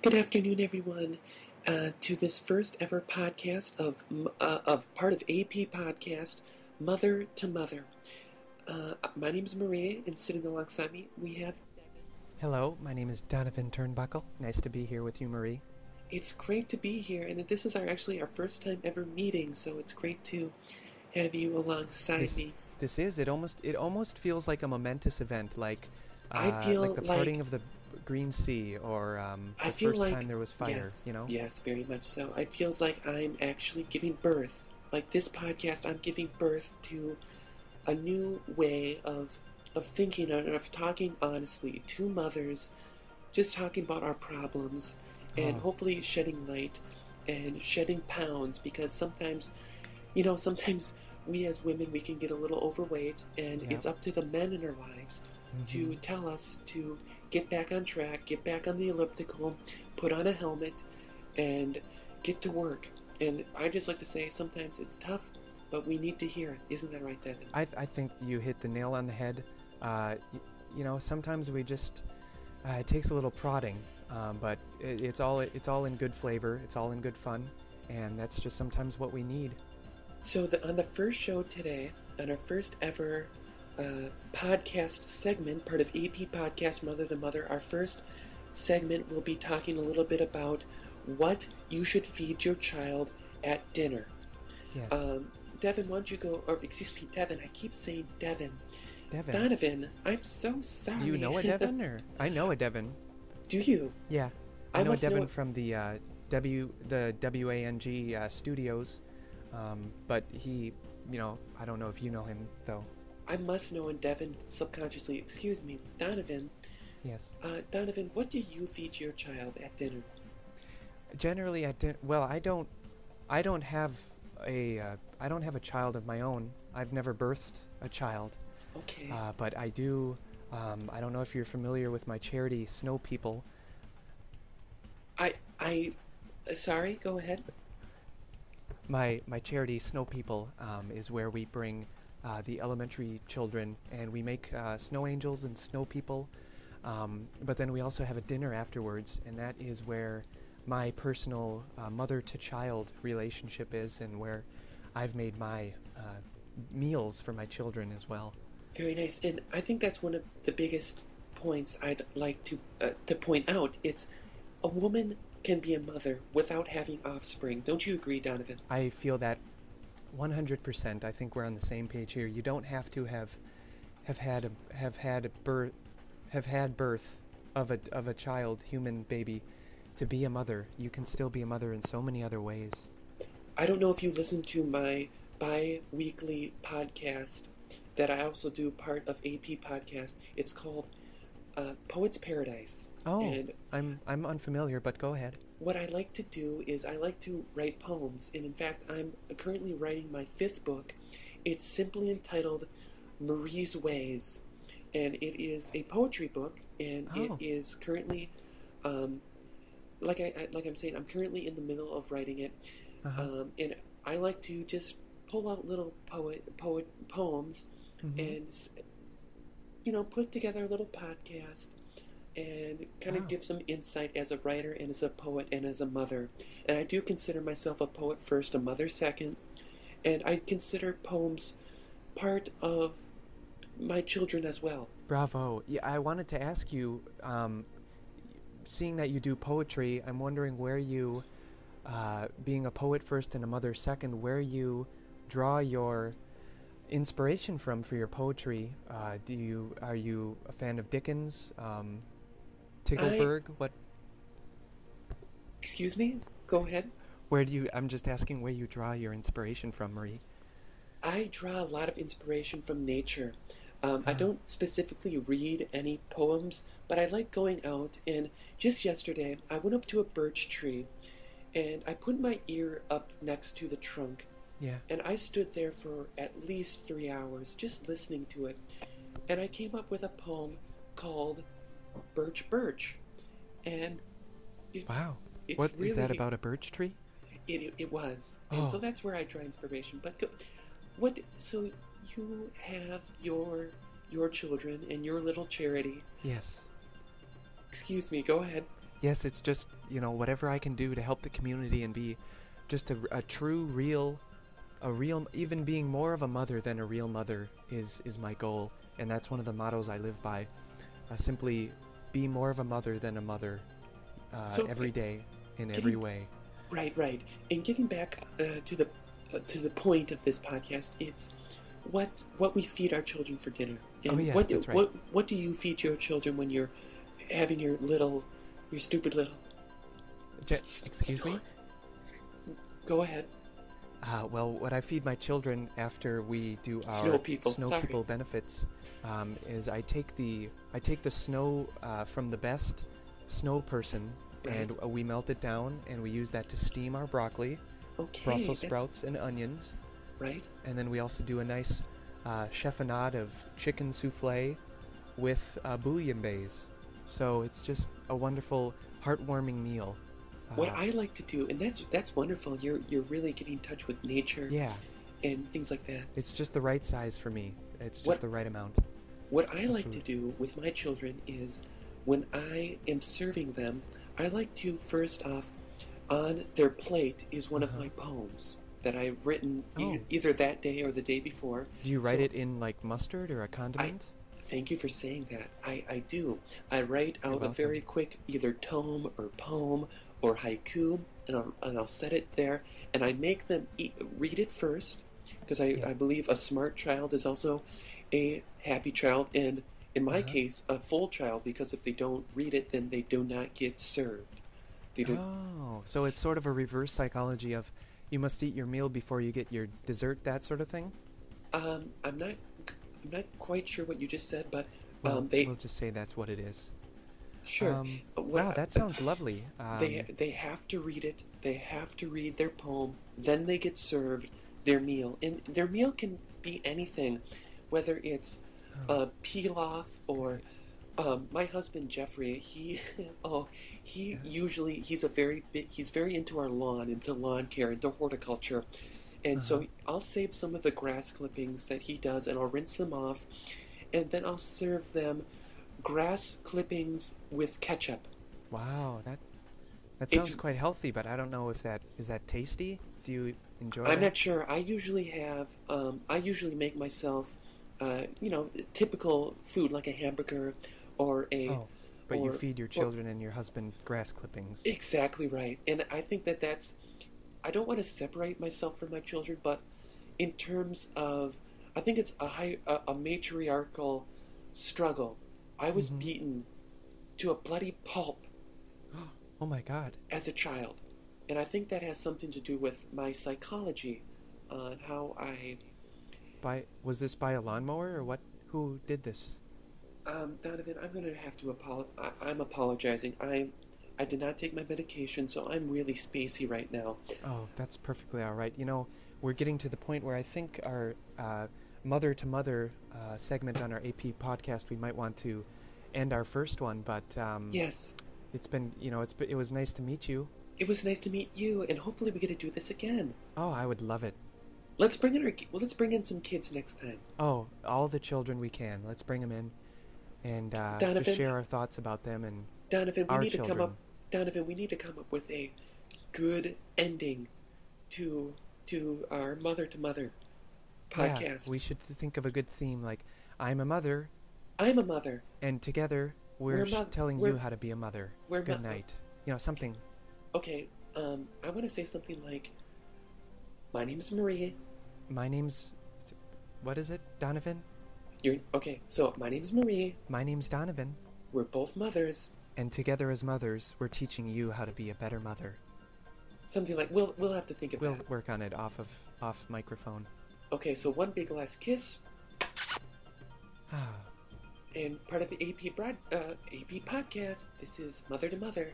Good afternoon, everyone, to this first ever podcast of part of AP podcast, Mother to Mother. My name is Maria, and sitting alongside me, we have Devin. Hello, my name is Donovan Turnbuckle. Nice to be here with you, Marie. It's great to be here, and this is actually our first time ever meeting, so it's great to have you alongside me. It almost feels like a momentous event, like I feel like the parting of the Green Sea, or the first time there was fire. Yes, you know. Yes, very much so. It feels like I'm actually giving birth. Like this podcast, I'm giving birth to a new way of thinking and of talking honestly. Two mothers, just talking about our problems and hopefully shedding light and shedding pounds, because sometimes we as women, we can get a little overweight, and it's up to the men in our lives to tell us to get back on track, get back on the elliptical, put on a helmet, and get to work. And I just like to say, sometimes it's tough, but we need to hear it. Isn't that right, Devin? I think you hit the nail on the head. Sometimes we just it takes a little prodding, but it's all in good flavor. It's all in good fun, and that's just sometimes what we need. So on the first show today, on our first ever podcast segment, part of AP Podcast Mother to Mother, our first segment will be talking a little bit about what you should feed your child at dinner. Yes. Devin, why don't you go, or excuse me, Devin, I keep saying Devin. Devin. Donovan, I'm so sorry. Do you know a Devin, or? I know a Devin. Do you? Yeah. I know a Devin from the WANG studios, but he, I don't know if you know him, though. I must know, and Devin subconsciously, excuse me, Donovan. Yes. Donovan, what do you feed your child at dinner? Generally at dinner, well, I don't have a child of my own. I've never birthed a child. Okay. But I do. I don't know if you're familiar with my charity, Snow People. Sorry. Go ahead. My charity, Snow People, is where we bring the elementary children, and we make snow angels and snow people. But then we also have a dinner afterwards, and that is where my personal mother-to-child relationship is, and where I've made my meals for my children as well. Very nice, and I think that's one of the biggest points I'd like to point out. It's a woman can be a mother without having offspring. Don't you agree, Donovan? I feel that 100%. I think we're on the same page here. You don't have to have had birth of a child, human baby, to be a mother. You can still be a mother in so many other ways. I don't know if you listen to my bi-weekly podcast that I also do, part of AP Podcast. It's called Poet's Paradise. Oh, and I'm unfamiliar, but go ahead. What I like to do is I like to write poems, and in fact, I'm currently writing my 5th book. It's simply entitled Marie's Ways, and it is a poetry book, and it is currently, like I'm saying, I'm currently in the middle of writing it, and I like to just pull out little poems, and put together a little podcast, and kind of give some insight as a writer and as a poet and as a mother. And I do consider myself a poet first, a mother second, and I consider poems part of my children as well. Bravo. Yeah, I wanted to ask you, seeing that you do poetry, I'm wondering where you, being a poet first and a mother second, where you draw your inspiration from for your poetry. Are you a fan of Dickens? Tyggelberg? What? Excuse me? Go ahead. I'm just asking where you draw your inspiration from, Marie. I draw a lot of inspiration from nature. I don't specifically read any poems, but I like going out, and just yesterday I went up to a birch tree, and I put my ear up next to the trunk. Yeah. And I stood there for at least 3 hours just listening to it. And I came up with a poem called Birch Birch. And it's... Wow. What is that about, a birch tree? It was. And so that's where I draw inspiration. But so you have your children and your little charity. Yes. Excuse me, go ahead. Yes, it's just, whatever I can do to help the community and be just a true, real, even being more of a mother than a real mother is my goal. And that's one of the mottos I live by. Simply be more of a mother than a mother every day in every way. Right. And getting back to the point of this podcast, it's what we feed our children for dinner. And that's right. What do you feed your children when you're having your stupid little... Excuse me? Go ahead. Well, what I feed my children after we do our Snow People benefits is I take the snow from the best snow person, right. and we melt it down, and we use that to steam our broccoli, Brussels sprouts, and onions. Right. And then we also do a nice chiffonade of chicken souffle with bouillabaisse. So it's just a wonderful, heartwarming meal. What I like to do, and that's wonderful. You're really getting in touch with nature. Yeah. And things like that. It's just the right size for me. It's just the right amount. What I like to do with my children is, when I am serving them, I like to, first off, on their plate is one of my poems that I've written either that day or the day before. Do you write it in like mustard or a condiment? Thank you for saying that. I do. I write out a very quick either tome or poem or haiku, and I'll set it there, and I make them read it first, because I believe a smart child is also a happy child, and in my case, a full child, because if they don't read it, then they do not get served. So it's sort of a reverse psychology of you must eat your meal before you get your dessert, that sort of thing? I'm not quite sure what you just said, but we'll just say that's what it is. Sure. Wow, that sounds lovely. They have to read it. They have to read their poem. Then they get served their meal, and their meal can be anything, whether it's pilaf or my husband Jeffrey. He's very into our lawn, into lawn care, into horticulture. And so I'll save some of the grass clippings that he does, and I'll rinse them off, and then I'll serve them grass clippings with ketchup. Wow, that sounds quite healthy, but I don't know if is that tasty? Do you enjoy that? I'm not sure. I usually make myself, typical food like a hamburger or a... But you feed your children and your husband grass clippings. Exactly right. And I think that's... I don't want to separate myself from my children, but in terms of... I think it's a matriarchal struggle. I was beaten to a bloody pulp. Oh my God. As a child. And I think that has something to do with my psychology on how I... Was this by a lawnmower or what? Who did this? Donovan, I'm going to have to I'm apologizing. I did not take my medication, so I'm really spacey right now. Oh, that's perfectly all right. We're getting to the point where I think our mother-to-mother segment on our AP podcast, we might want to end our first one, but... yes. It's been, it was nice to meet you. It was nice to meet you, and hopefully we get to do this again. Oh, I would love it. Let's bring in some kids next time. Oh, all the children we can. Let's bring them in and Donovan, just share our thoughts about them and Donovan, our children. Donovan, we need to come up with a good ending to our mother-to-mother podcast. Yeah, we should think of a good theme, like, I'm a mother. I'm a mother. And together, we're telling you how to be a mother. Good night. Something. Okay, I want to say something like, my name's Marie. My name's... What is it? Donovan? Okay, so my name's Marie. My name's Donovan. We're both mothers. And together as mothers, we're teaching you how to be a better mother. Something like... We'll have to think of that. We'll work on it off microphone. Okay, so one big last kiss. And part of the AP podcast, this is Mother to Mother.